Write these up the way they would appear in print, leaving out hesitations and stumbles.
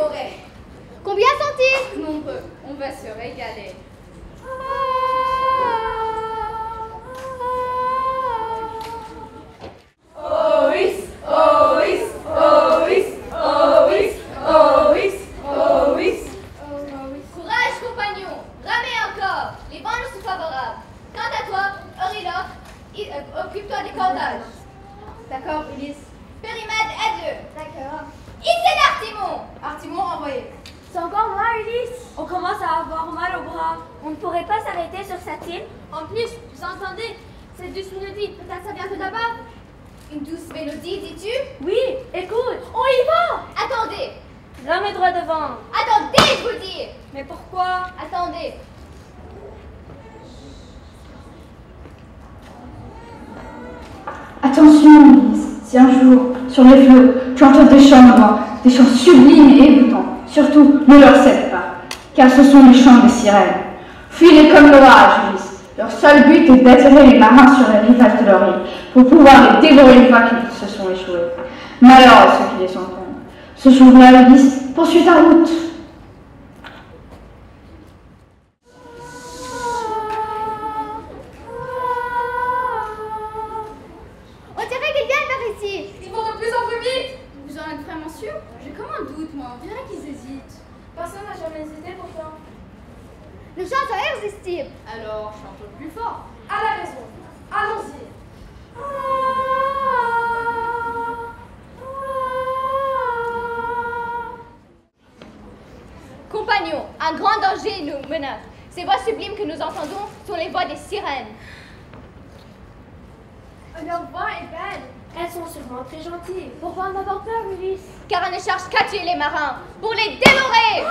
dévorer. Combien sont-ils? Nombreux. On va se régaler. Ois, ois, ois, ois, ois, ois. Courage, compagnons. Ramez encore. Les vents nous sont favorables. Quant à toi, Euryloque, occupe-toi des cordages. D'accord, Ulysse. Périmède, aide-le. D'accord. Issez l'Artimon. Artimon envoyé. C'est encore moi, Ulysse. On commence à avoir mal au bras. On ne pourrait pas s'arrêter sur cette île? En plus, vous entendez cette douce mélodie, peut-être ça vient de là-bas. Une douce mélodie, dis-tu? Oui, écoute, on y va. Attendez. Ramez droit devant. Attendez, je vous dis. Mais pourquoi? Attendez. Attention, Ulysse, si un jour, sur les flots, tu entends des chants de vent, des chants sublimes et écoutants, surtout ne leur cède pas, car ce sont les chants des sirènes. Fuis-les comme l'orage, Ulysse. Leur seul but est d'attirer les marins sur les rivages de leur île, pour pouvoir les dévorer une fois qu'ils se sont échoués. Malheur à ceux qui les entendent. Ce jour-là, Ulysse, poursuis ta route. On dirait qu'ils viennent par ici. Ils vont de plus en plus vite. Vous en êtes vraiment sûr? J'ai comme un doute, moi. On dirait qu'ils hésitent. Personne n'a jamais hésité pourtant. Le chant est irrésistible. Alors, chante plus fort. À la raison. Allons-y. Compagnons, un grand danger nous menace. Ces voix sublimes que nous entendons sont les voix des sirènes. Leur voix est belle. Elles sont sûrement très gentilles. Pourquoi en avoir peur, Ulysse? Car elles ne cherchent qu'à tuer les marins pour les dévorer.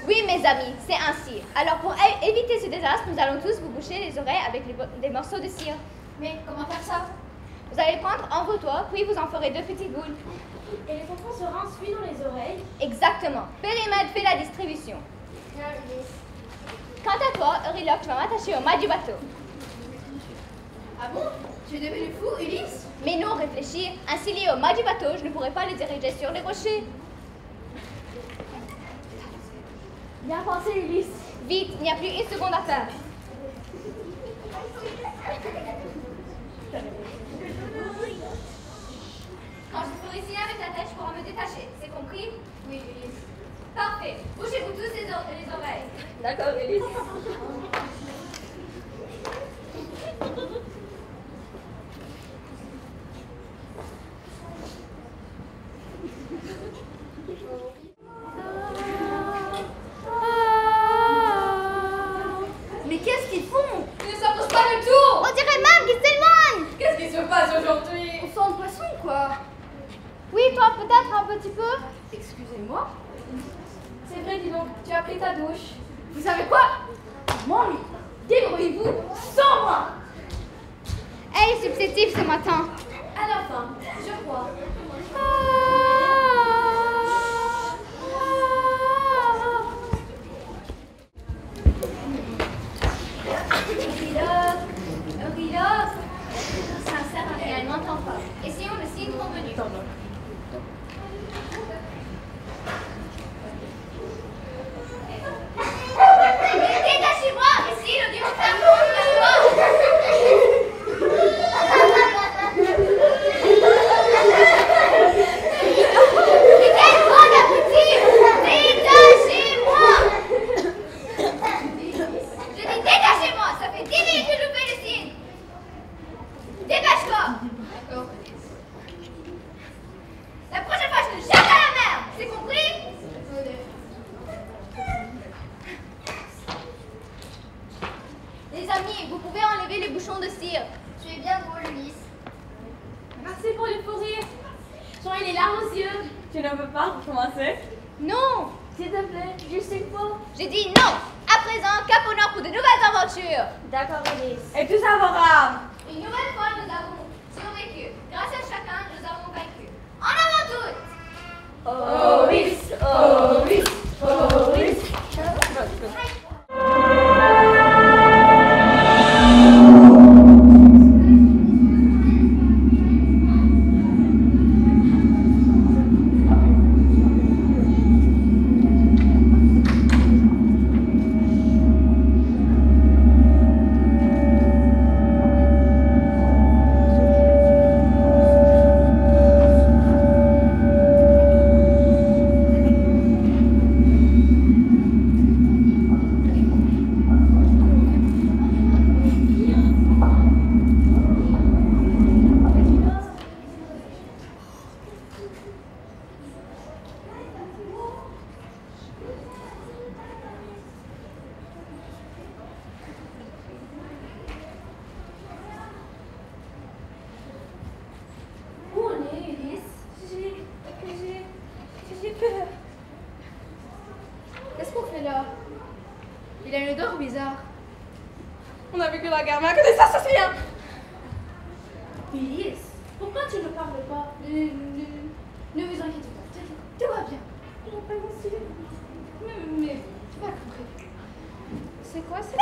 Oui, mes amis, c'est ainsi. Alors, pour éviter ce désastre, nous allons tous vous boucher les oreilles avec des morceaux de cire. Mais comment faire ça? Vous allez prendre un vautour, puis vous en ferez 2 petites boules. Et les enfants se rincent dans les oreilles. Exactement. Périmètre fait la distribution. Quant à toi, Euryloque, tu vas m'attacher au mât du bateau. Ah bon? Tu es devenu fou, Ulysse? Mais non, réfléchir. Ainsi lié au mât du bateau, je ne pourrai pas le diriger sur les rochers. Bien pensé, Ulysse. Vite, il n'y a plus 1 seconde à faire. Quand je ferai signe avec la tête, je pourrai me détacher. C'est compris? Oui, Ulysse. Parfait. Bougez-vous tous les oreilles. D'accord, Ulysse. Mais qu'est-ce qu'ils font? Ils ne s'approchent pas du tout. On dirait même qu'ils s'éloignent. Qu'est-ce qui se passe aujourd'hui? On sent le poisson, quoi. Oui, toi peut-être un petit peu. Excusez-moi. C'est vrai, dis donc, tu as pris ta douche. Vous savez quoi? Je m'ennuie. Débrouillez-vous sans moi. Hey, substitut ce matin. À la fin, je crois. Euryloque. Ça ne sert à rien, elle n'entend pas. Essayons le signe convenu. Mais détachez-moi, essayez de dire au faire contre la Mais quel grand appétit! Détachez-moi! Je dis détachez-moi, ça fait 10 minutes que je fais le signe. Dépêche-toi! La prochaine fois, je te jette à la mer! C'est compris? Les amis, vous pouvez enlever les bouchons de cire. Tu es bien drôle, Ulysse. Merci pour le fou rire. J'en ai les larmes aux yeux. Tu ne veux pas recommencer? Non! S'il te plaît, juste une fois. J'ai dit non! À présent, cap au nord pour de nouvelles aventures! D'accord, Ulysse. Et tout favorable. Une nouvelle fois, nous avons survécu. Grâce à chacun, nous avons vaincu. En avant toutes! Ois, ois, ois. bizarre. On a vécu la guerre, mais à côté de ça, c'est rien. Ulysse, pourquoi tu ne parles pas? Ne vous inquiétez pas, tout va bien. Mais tu vas compris. C'est quoi ça?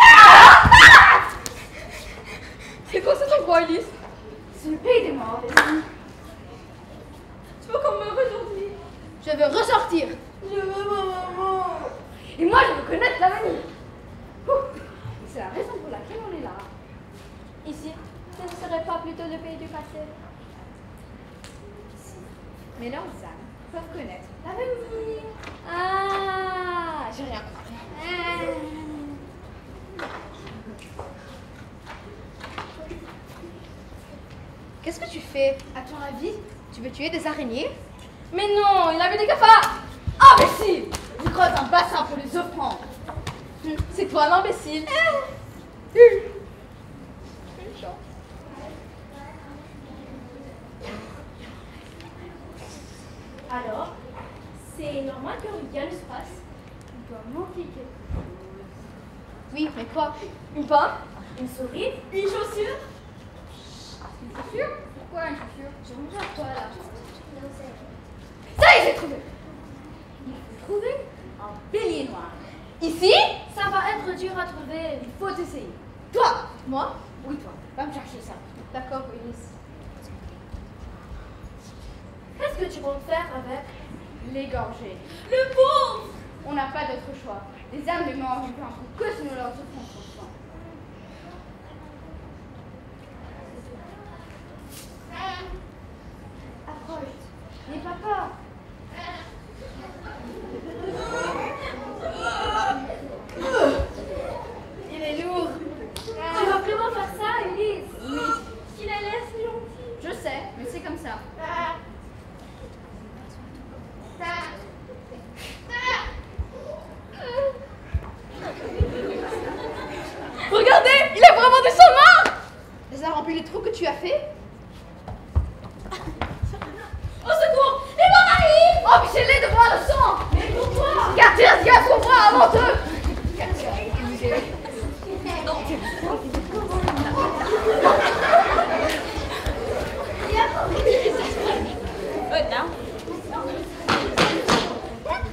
C'est quoi cet endroit, Ulysse? C'est le pays des morts, les amis. Tu veux qu'on meure aujourd'hui? Je veux ressortir. Je veux ma maman. Et moi, je veux connaître l'avenir. C'est la raison pour laquelle on est là. Ici, ce ne serait pas plutôt le pays du passé? Mais leurs âmes peuvent connaître l'avenir. Ah, j'ai rien compris. Qu'est-ce que tu fais? À ton avis, tu veux tuer des araignées? Mais non, il a vu des cafards. Ah, mais si! Je creuse un bassin pour les offrandes. C'est toi l'imbécile. Alors, c'est normal que rien ne se passe. Il doit manquer quelque chose. Oui, mais quoi? Une pomme, Une souris? une chaussure. Une chaussure? Pourquoi une chaussure? J'ai mangé à quoi là? Ça y est, j'ai trouvé! Il faut trouver un bélier noir. Ici? Ça va être dur à trouver. Il faut essayer. Toi! Moi? Oui, toi. Va me chercher ça. D'accord, Ulysse. Qu'est-ce que tu comptes faire avec? L'égorger. Le pauvre! On n'a pas d'autre choix. Les âmes des morts ne peuvent que si nous leur offrons son sang. Approche. N'aie pas peur. Il est lourd. Tu vas vraiment faire ça, Ulysse? Oui, Il a l'air si gentil. je sais, mais c'est comme ça. Regardez, il a vraiment des sang morts. Ça a rempli les trous que tu as fait? Au secours! Les morts arrivent! Empêchez-les de boire le sang! Mais pourquoi? Car Thérèse son bras avant eux!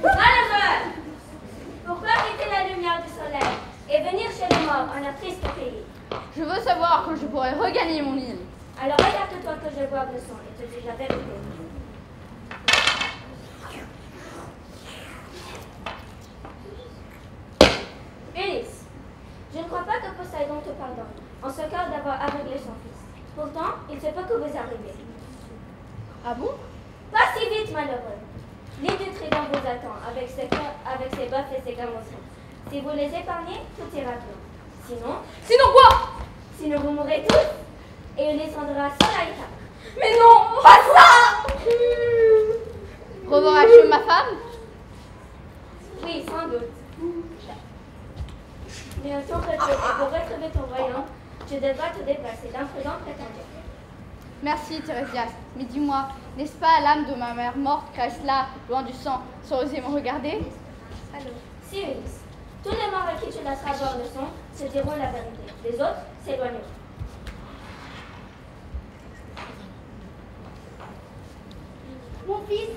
Malheureux! Pourquoi quitter la lumière du soleil et venir chez les morts en un triste pays? Je veux savoir quand je pourrai regagner mon île. Alors regarde-toi que je boive le sang et te dis la vérité. Ulysse, je ne crois pas que Poséidon te pardonne en ce cas d'avoir aveuglé son fils. Pourtant, il se peut que vous arriviez. Ah bon? Pas si vite, malheureux. L'île du Trident vous attend avec ses bœufs et ses gamoisons. Si vous les épargnez, tout ira bien. Sinon quoi? Sinon vous mourrez tous et Ulysse rendra seul à Ithaque. Mais non, pas ça. Reverrai-je ma femme? Oui, sans doute. Mais à ton retour, et pour retrouver ton royaume, tu devras te déplacer d'un prudent prétendu. Merci, Thérésias. Mais dis-moi, n'est-ce pas l'âme de ma mère morte qui reste là, loin du sang, sans oser me regarder? Allô. Si, Ulysse, tous les morts à qui tu laisseras voir le son se diront la vérité. Les autres s'éloigneront. Mon fils,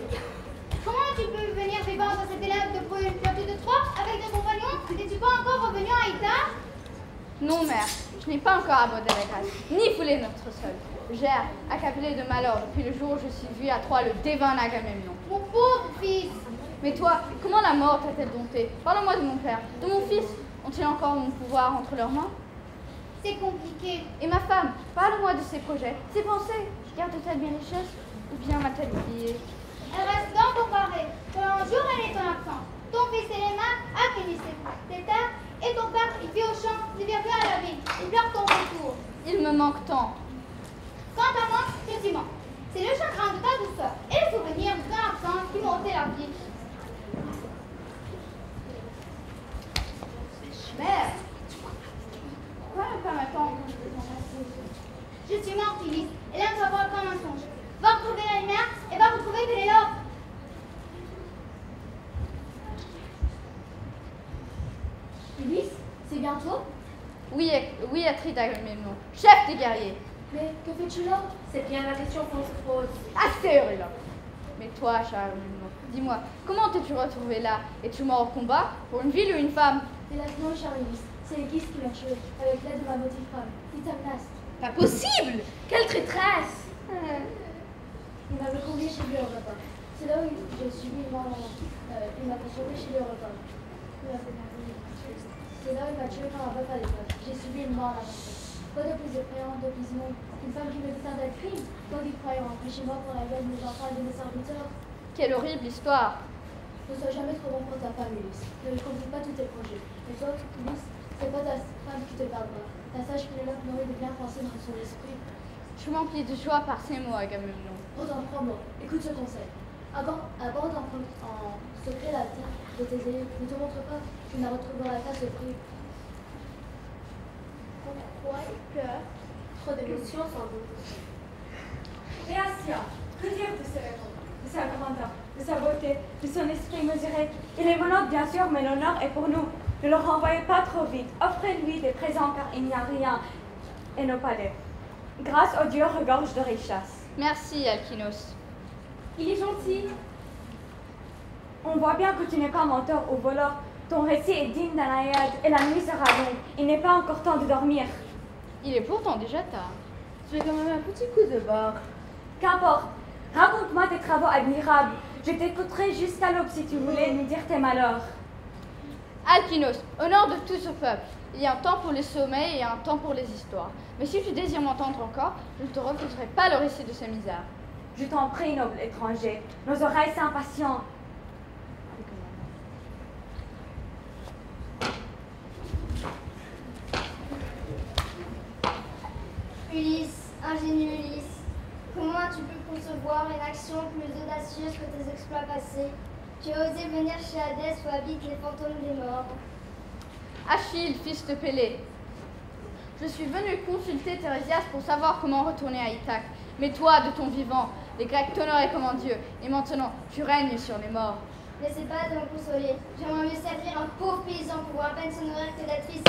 comment tu peux venir vivre dans cette élève de plateau de Troie avec des compagnons? N'es-tu pas encore revenu à Ita? Non, mère, je n'ai pas encore abordé la grâce, ni foulé notre sol. J'erre, accablé de malheur depuis le jour où je suis vu à Troie le dévin Agamemnon. Mon pauvre fils! Mais toi, comment la mort t'a-t-elle dompté? Parle-moi de mon père, de mon fils. Ont-ils encore mon pouvoir entre leurs mains? C'est compliqué. Et ma femme, parle-moi de ses projets, ses pensées. Garde-t-elle bien les choses ou bien m'a-t-elle oublié? Elle reste dans ton carré. Pendant un jour, elle est en absence. Ton fils Télémaque a fini ses terres et ton père, il vit au champ, il vient plus à la ville. Il pleure ton retour. Il me manque tant. Quant à moi, je t'y manque. C'est le chagrin de ta douceur et le souvenir de ton absence qui m'ont ôté la vie. Mère, pourquoi ne pas m'attendre quand je vais t'en passer? Je suis morte, Ulysse, et là, tu vas voir comme un songe. Va retrouver la lumière et va retrouver Pénélope. Ulysse, c'est bien toi? Oui, Atride Agamemnon, chef des guerriers. Mais que fais-tu là? C'est bien la question qu'on se pose. Assez heureux là. Mais toi, cher Agamemnon, dis-moi, comment t'es-tu retrouvé là? Es-tu mort au combat pour une ville ou une femme? Non, cher Ulysse, c'est l'Église qui m'a tué, avec l'aide de ma maudite femme, Lytamnas. Pas possible! Quelle traîtresse! Il m'avait convié chez lui au repas. C'est là où j'ai subi une mort. Il m'a fait sauver chez lui au repas. C'est là où il m'a tué comme un bœuf à l'époque. J'ai subi une mort à la mort. Quoi de plus effrayant, de plus immonde qu'une femme qui me déteint d'un crime? Quoi d'y croyant, chez moi pour la gueule de mes enfants et de mes serviteurs? Quelle horrible histoire! Ne sois jamais trop bon pour ta femme, Ulysse. Ne lui confie pas tous tes projets. Mais toi, Ulysse, c'est pas ta femme qui te perdra. Ta sage Pénélope nourrit de bien pensées dans son esprit. Je m'emplis de joie par ces mots, Agamemnon. Autant prends-moi. Écoute ce conseil. Aborde en secret la terre de tes aïeux. Ne te montre pas, tu ne la retrouveras pas ce prix. Pourquoi peur? Trop d'émotions sans doute. Réassia, que dire de ce héros, de sa grandeur, de sa beauté, de son esprit mesuré? Il est volontaire bien sûr, mais l'honneur est pour nous. Ne le renvoyez pas trop vite. Offrez-lui des présents car il n'y a rien et nos palais. Grâce au Dieu regorge de richesses. Merci, Alkinos. Il est gentil. On voit bien que tu n'es pas menteur ou voleur. Ton récit est digne d'un Aïad et la nuit sera longue. Il n'est pas encore temps de dormir. Il est pourtant déjà tard. J'ai quand même un petit coup de bord. Qu'importe. Raconte-moi tes travaux admirables. Je t'écouterai jusqu'à l'aube si tu voulais nous dire tes malheurs. Alkinos, au nord de tout ce peuple, il y a un temps pour les sommets et un temps pour les histoires. Mais si tu désires m'entendre encore, je ne te refuserai pas le récit de ces misères. Je t'en prie, noble étranger. Nos oreilles s'impatientent. Ulysse, ingénieux Ulysse, comment as-tu pu concevoir une action plus audacieuse que tes exploits passés? Tu as osé venir chez Hadès où habitent les fantômes des morts. Achille, fils de Pélée, je suis venu consulter Thérésias pour savoir comment retourner à Ithaque. Mais toi, de ton vivant, les Grecs t'honoraient comme un dieu, et maintenant tu règnes sur les morts. N'essaie pas de me consoler. J'aimerais mieux servir un pauvre paysan pour à peine se nourrir que d'être ici.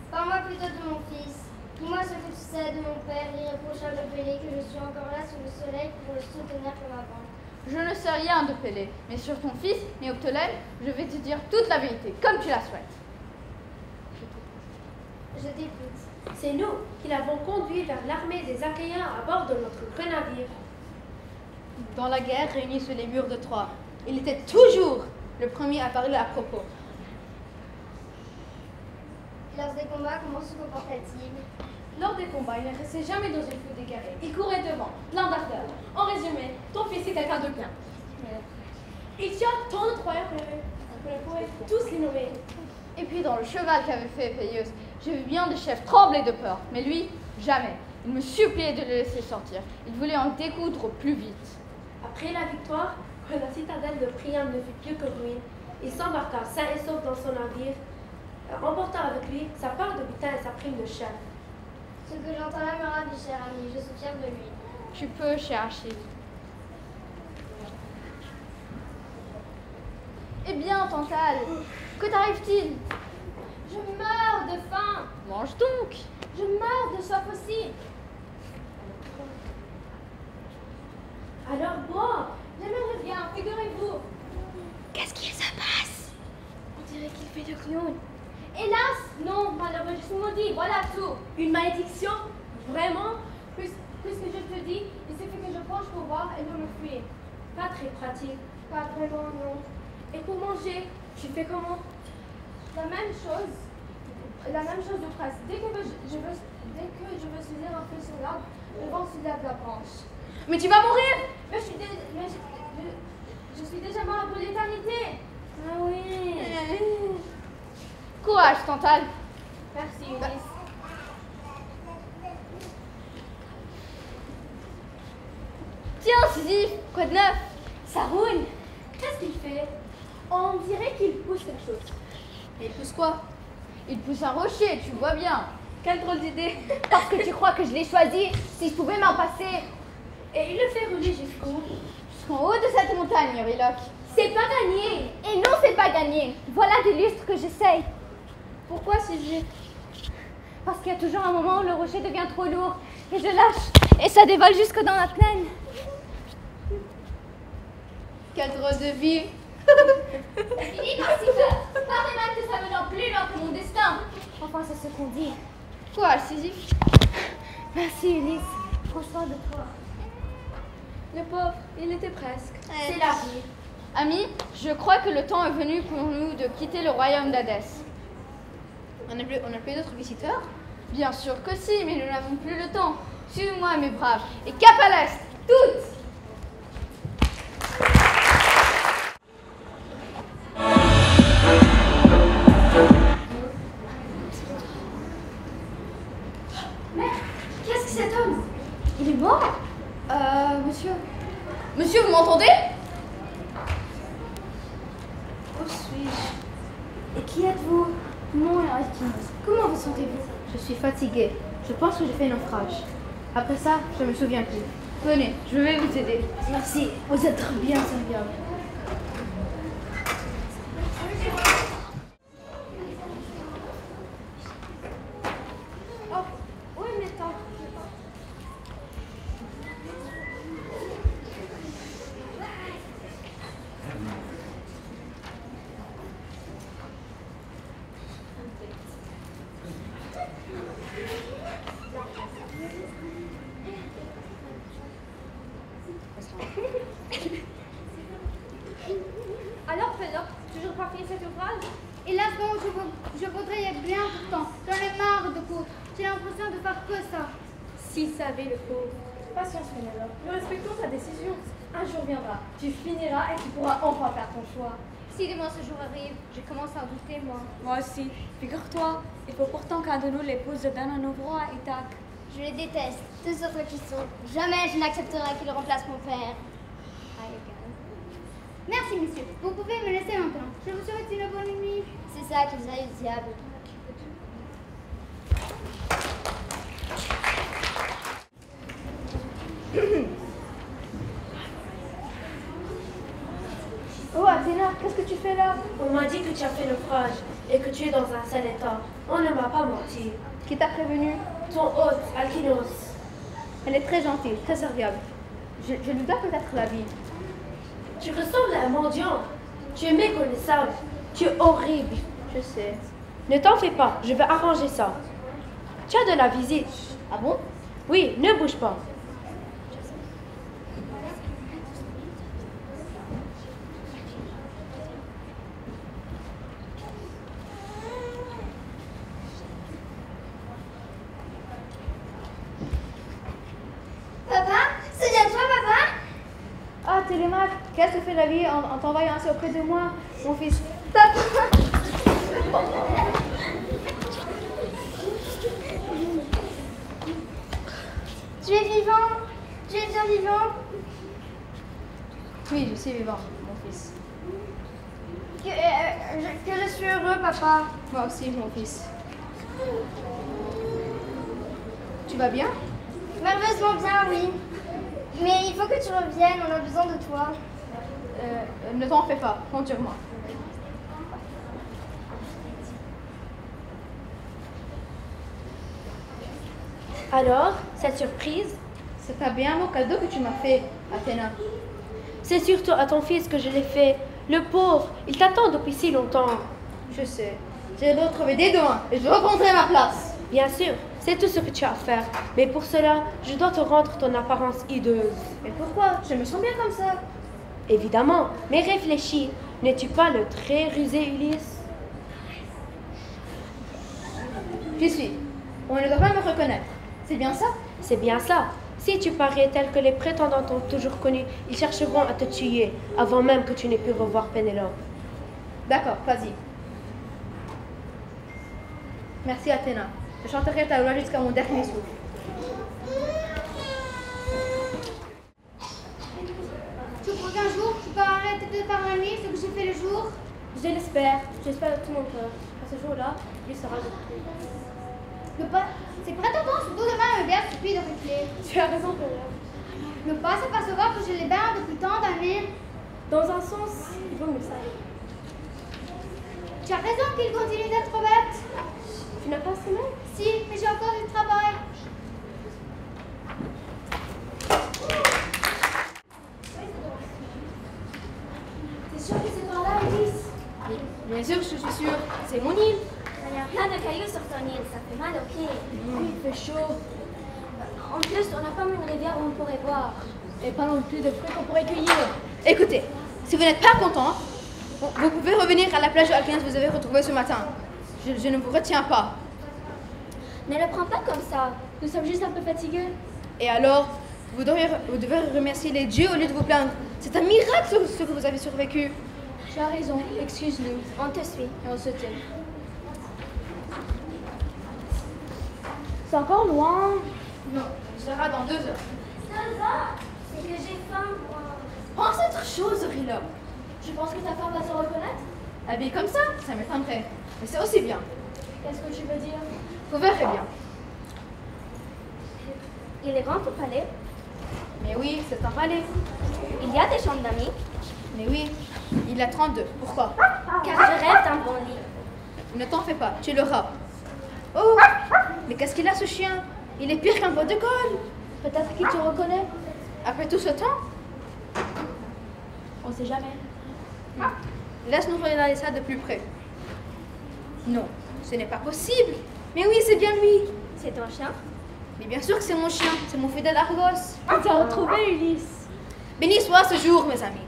Parle-moi plutôt de mon fils. Dis-moi ce que tu sais de mon père, l'irréprochable Pélée, que je suis encore là sous le soleil pour le soutenir comme avant. Je ne sais rien de Pélée, mais sur ton fils, Néoptolème, je vais te dire toute la vérité, comme tu la souhaites. Je t'écoute. C'est nous qui l'avons conduit vers l'armée des Achéens à bord de notre vrai navire. Dans la guerre réunie sous les murs de Troie, il était toujours le premier à parler à propos. Lors des combats, comment se comportait-il? Lors des combats, il ne restait jamais dans une foule d'égarés. Il courait devant, plein d'ardeur. En résumé, ton fils est quelqu'un de bien. Il tient tant de croyants que les poètes tous les nommer. Et puis dans le cheval qu'avait fait Péius, j'ai vu bien des chefs trembler de peur, mais lui, jamais. Il me suppliait de le laisser sortir. Il voulait en découdre au plus vite. Après la victoire, quand la citadelle de Priam ne fut plus que ruine, il s'embarqua sain et sauf dans son navire, emportant avec lui sa part de butin et sa prime de chef. Ce que j'entends là me ravit, cher ami. Je suis fière de lui. Tu peux, cher Achille. Eh bien, Tantale, que t'arrive-t-il? Je meurs de faim. Mange donc. Je meurs de soif aussi. Alors bois! J'aimerais bien, figurez-vous. Qu'est-ce qu'il se passe? On dirait qu'il fait du clown. Hélas, non, malheureux, je suis maudit, voilà tout. Une malédiction? Vraiment? Puisque je te dis, il suffit que je penche pour voir et vous me fuyez. Pas très pratique. Pas vraiment, non. Et pour manger, tu fais comment? La même chose de presque. Dès que je veux saisir un feu sur l'arbre, le vent soulève la branche. Mais tu vas mourir! Mais je suis déjà mort pour l'éternité. Ah oui. Courage, Tantale. Merci, Ulysse. Tiens, Sisyphe, quoi de neuf? Ça roule. Qu'est-ce qu'il fait? On dirait qu'il pousse quelque chose. Et il pousse quoi? Il pousse un rocher, tu vois bien. Quelle drôle d'idée. Parce que tu crois que je l'ai choisi? Si je pouvais m'en passer. Et il le fait rouler jusqu'où? Jusqu'en haut de cette montagne, Euryloque. C'est pas gagné. Et non, c'est pas gagné. Voilà des lustres que j'essaye. Pourquoi Sisyphe? Parce qu'il y a toujours un moment où le rocher devient trop lourd et je lâche et ça dévale jusque dans la plaine. Quel drôle de vie. Fini par si peur. Pardonnez-moi que ça me rend plus lent que mon destin. Enfin, c'est ce qu'on dit. Quoi, Sisyphe? Merci Ulysse. Prends soin de toi. Le pauvre, il était presque. C'est la vie. Amis, je crois que le temps est venu pour nous de quitter le royaume d'Hadès. On n'a plus d'autres visiteurs? Bien sûr que si, mais nous n'avons plus le temps. Suivez-moi, mes braves, et cap à l'est, toutes! Mère, qu'est-ce que cet homme? Il est mort? Monsieur. Monsieur, vous m'entendez? Où suis-je? Et qui êtes-vous? Mon nom est Alphonse. Comment vous sentez-vous? Je suis fatiguée. Je pense que j'ai fait naufrage. Après ça, je ne me souviens plus. Venez, je vais vous aider. Merci, vous êtes bien serviable. Oh, où est mes temps? Alors, Pénélope, toujours pas fini cet ouvrage? Hélas, bon, je voudrais y être bien pourtant. J'en ai marre de cours. J'ai l'impression de faire que ça. S'il savait, le pauvre. Patience, Pénélope. Nous respectons ta décision. Un jour viendra. Tu finiras et tu pourras enfin faire ton choix. Si demain ce jour arrive, je commence à douter, moi. Moi aussi. Figure-toi, il faut pourtant qu'un de nous l'épouse de Dananoro à Ithaque. Je les déteste, tous autres qui sont. Jamais je n'accepterai qu'il remplace mon père. Merci, monsieur. Vous pouvez me laisser maintenant. Je vous souhaite une bonne nuit. C'est ça qu'ils aillent au diable. Oh, Athéna, qu'est-ce que tu fais là? On m'a dit que tu as fait naufrage et que tu es dans un sale état. On ne m'a pas menti. Qui t'a prévenu? Ton hôte, Alkinos. Elle est très gentille, très serviable. Je lui dois peut-être la vie. Tu ressembles à un mendiant. Tu es méconnaissable. Tu es horrible. Je sais. Ne t'en fais pas, je vais arranger ça. Tu as de la visite. Ah bon? Oui, ne bouge pas. Papa? C'est bien toi, papa? Ah, Télémaque, qu'est-ce que fait la vie en t'envoyant ainsi auprès de moi, mon fils? Tu es vivant? Tu es bien vivant? Oui, je suis vivant, mon fils. Que je suis heureux, papa. Moi aussi, mon fils. Tu vas bien? Merveilleusement bien, oui. Mais il faut que tu reviennes, on a besoin de toi. Ne t'en fais pas, compte sur moi. Alors, cette surprise? C'est un bien beau cadeau que tu m'as fait, Athéna. C'est surtout à ton fils que je l'ai fait. Le pauvre, il t'attend depuis si longtemps. Je sais. Je dois trouver des dons et je reprendrai ma place. Bien sûr, c'est tout ce que tu as à faire. Mais pour cela, je dois te rendre ton apparence hideuse. Mais pourquoi? Je me sens bien comme ça. Évidemment, mais réfléchis. N'es-tu pas le très rusé Ulysse? J'y suis. On ne doit pas me reconnaître. C'est bien ça? C'est bien ça. Si tu parais tel que les prétendants t'ont toujours connu, ils chercheront à te tuer avant même que tu n'aies pu revoir Pénélope. D'accord, vas-y. Merci Athéna. Je chanterai ta loi jusqu'à mon dernier souffle. Tu crois qu'un jour, tu peux arrêter de pardonner ce que j'ai fait le jour? Je l'espère. J'espère de tout mon cœur. À ce jour-là, il sera de tout. Ces prétendants sont tout de même un verre stupide de réfléchir. Tu as raison, Pénélope. Ne pas s'apercevoir que je les berce depuis tant d'années. Dans un sens, il vaut mieux ça. Tu as raison qu'il continue d'être bête. Tu n'as pas sommeil? Si, mais j'ai encore du travail. T'es sûre que c'est par là, Ulysse? Oui, bien sûr, je suis sûre. C'est mon île. Il y a plein de cailloux sur ton île, ça fait mal aux pieds. Oui, il fait chaud. En plus, on n'a pas une rivière où on pourrait boire. Et pas non plus de fruits qu'on pourrait cueillir. Écoutez, si vous n'êtes pas content, vous pouvez revenir à la plage de Alkins que vous avez retrouvée ce matin. Je ne vous retiens pas. Ne le prends pas comme ça. Nous sommes juste un peu fatigués. Et alors, vous devez remercier les dieux au lieu de vous plaindre. C'est un miracle ce que vous avez survécu. Tu as raison, excuse-nous. On te suit. Et on se tient. C'est encore loin. Non, ça sera dans 2 heures. Ça va. C'est que j'ai faim, moi. Pense à autre chose, Rilo. Je pense que ta femme va se reconnaître. Habillé comme ça m'étonnerait. Mais c'est aussi bien. Qu'est-ce que tu veux dire? Vous verrez bien. Il est grand au palais. Mais oui, c'est un palais. Il y a des chambres d'amis. Mais oui, il a 32. Pourquoi? Car je rêve d'un bon lit. Ne t'en fais pas, tu l'auras. Oh, mais qu'est-ce qu'il a ce chien? Il est pire qu'un pot de colle. Peut-être qu'il te reconnaît. Après tout ce temps? On sait jamais. Laisse-nous regarder ça de plus près. Non, ce n'est pas possible. Mais oui, c'est bien lui. C'est ton chien? Mais bien sûr que c'est mon chien, c'est mon fidèle Argos. On t'a retrouvé, Ulysse. Béni soit ce jour, mes amis.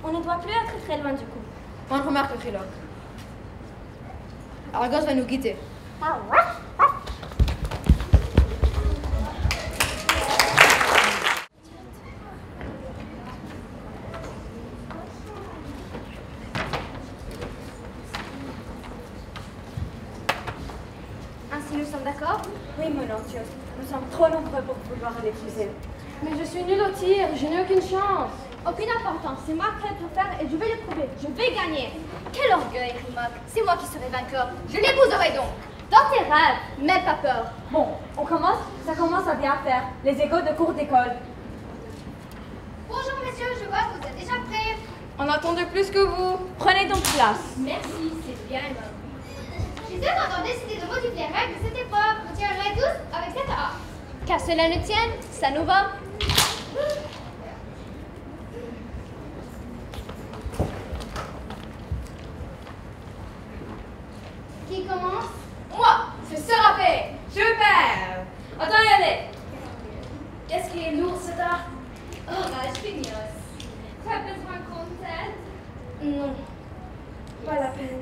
On ne doit plus être très loin du coup. Bonne remarque, Trilok. Argos va nous guider. Ainsi nous sommes d'accord? Oui, mon Antios. Nous sommes trop nombreux pour vouloir l'épouser. Mais je suis nulle au tir, je n'ai aucune chance. Aucune importance, c'est moi qui vais le faire et je vais le prouver. Je vais gagner. Quel orgueil, Rimac. C'est moi qui serai vainqueur. Je l'épouserai donc. Dans tes rêves, même pas peur. Bon, ça commence à bien faire. Les égaux de cours d'école. Bonjour messieurs, je vois que vous êtes déjà prêts. On attend de plus que vous. Prenez donc place. Merci, c'est bien aimable. Je suis en décider de modifier les règles de cette épreuve. Vous tirerez tous avec cette A. Qu'à cela ne tienne, ça nous va. Qui commence? Moi, ce sera fait. Je perds. Attends, regardez. Qu'est-ce qui est lourd, cet art? Oh, je suis ignoce. Tu as besoin qu'on t'aide? Non, pas la peine.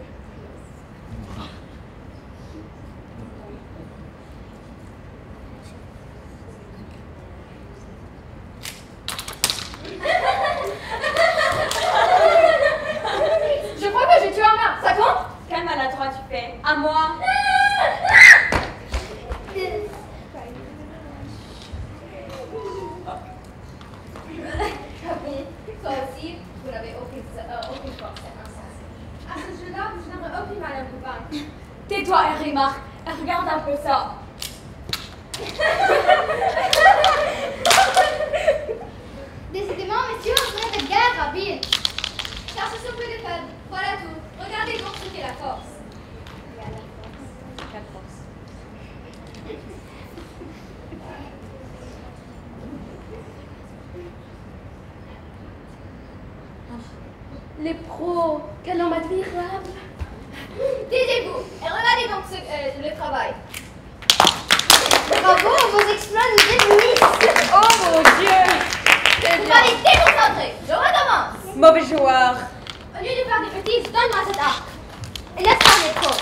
Je crois que j'ai tué un main. Ça compte? Quel maladroit tu fais? À moi. Toi aussi, vous n'avez aucune force, c'est insensé. À ce jeu-là, je n'aurai aucune mal à vous vaincre. Tais-toi, Erimark. Regarde un peu ça. Décidément, messieurs, vous êtes de guerre habile. Car ce sont peu de fun. Voilà tout. Regardez donc ce qu'est la force. Quelle force. Les pros, quel homme admirable. Taisez-vous et regardez donc le travail. Bravo, vos exploits nous éblouissent. Oh mon Dieu! Vous m'avez déconcentré. Je recommence. Mauvais joueur. Au lieu de faire des bêtises, donne-moi cet arc. Et laisse faire les pros.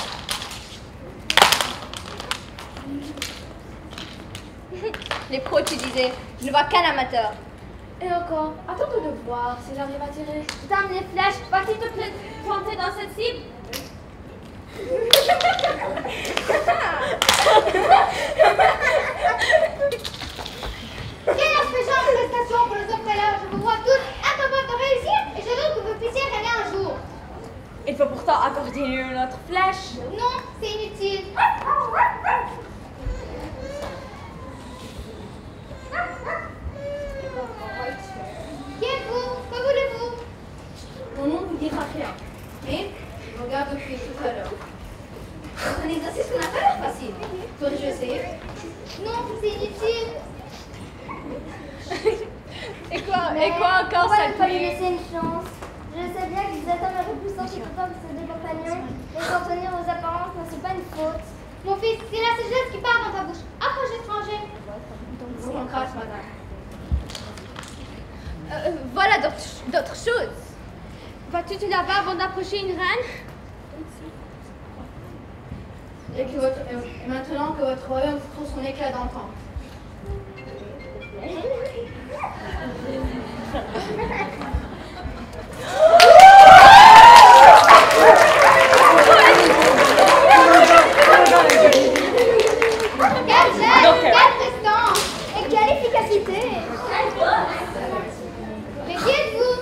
Les pros, tu disais, je ne vois qu'un amateur. Et encore, attends-toi de voir si j'arrive à tirer. Donne les flèches. Va-t-il te planter dans cette cible? Quelle spéciale prestation pour les orphelins. Je vous vois tous incapables de réussir et je veux que vous puissiez rêver un jour. Il faut pourtant accorder une autre flèche. Non, c'est inutile. Qui êtes-vous? Que voulez-vous? Mon nom ne vous dira rien. Mais je regarde depuis tout à l'heure. Non, c'est inutile. Et quoi encore, Pourquoi ne pas lui Salpé? laisser une chance? Je sais bien qu'ils attendent le plus puissant coupable de ses deux compagnons, et s'en tenir aux apparences ne c'est pas une faute. Mon fils, c'est la sagesse qui part dans ta bouche. Approche l'étranger. Madame. Voilà d'autres choses. Vas-tu te laver avant d'approcher une reine? Et maintenant que votre royaume trouve son éclat d'antan. Quel geste, quelle prestance et quelle efficacité. Mais qui êtes-vous?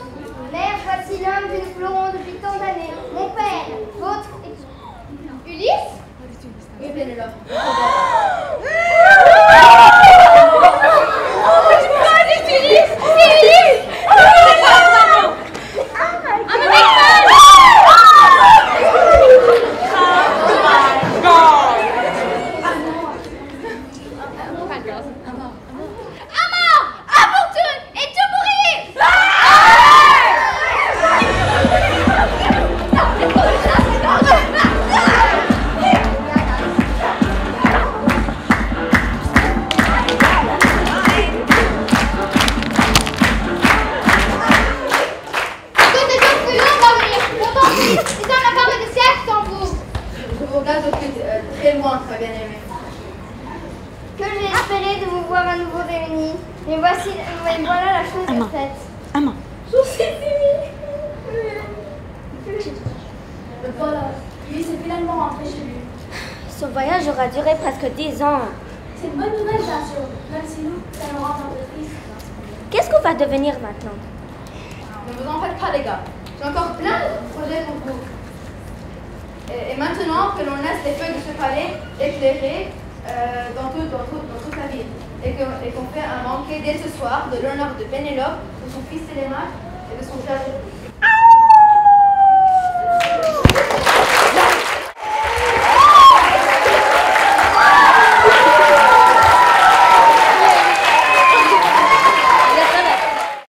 Mère, voici l'homme que nous pleurons depuis tant d'années. Mon père, votre... Ulysse? Oui, Pénélope. Très loin, ma bien-aimée. Que j'ai espéré de vous voir à nouveau réunis. Mais voilà la chose est faite. Voilà, lui s'est finalement rentré chez lui. Son voyage aura duré presque 10 ans. C'est une bonne nouvelle, bien sûr. Même si nous, ça nous rend un peu triste. Qu'est-ce qu'on va devenir maintenant? Ne vous en faites pas, les gars. J'ai encore plein de projets pour vous. Et maintenant que l'on laisse les feux de ce palais éclairés dans toute la ville, et qu'on fait un banquet dès ce soir de l'honneur de Pénélope, de son fils Télémaque et de son frère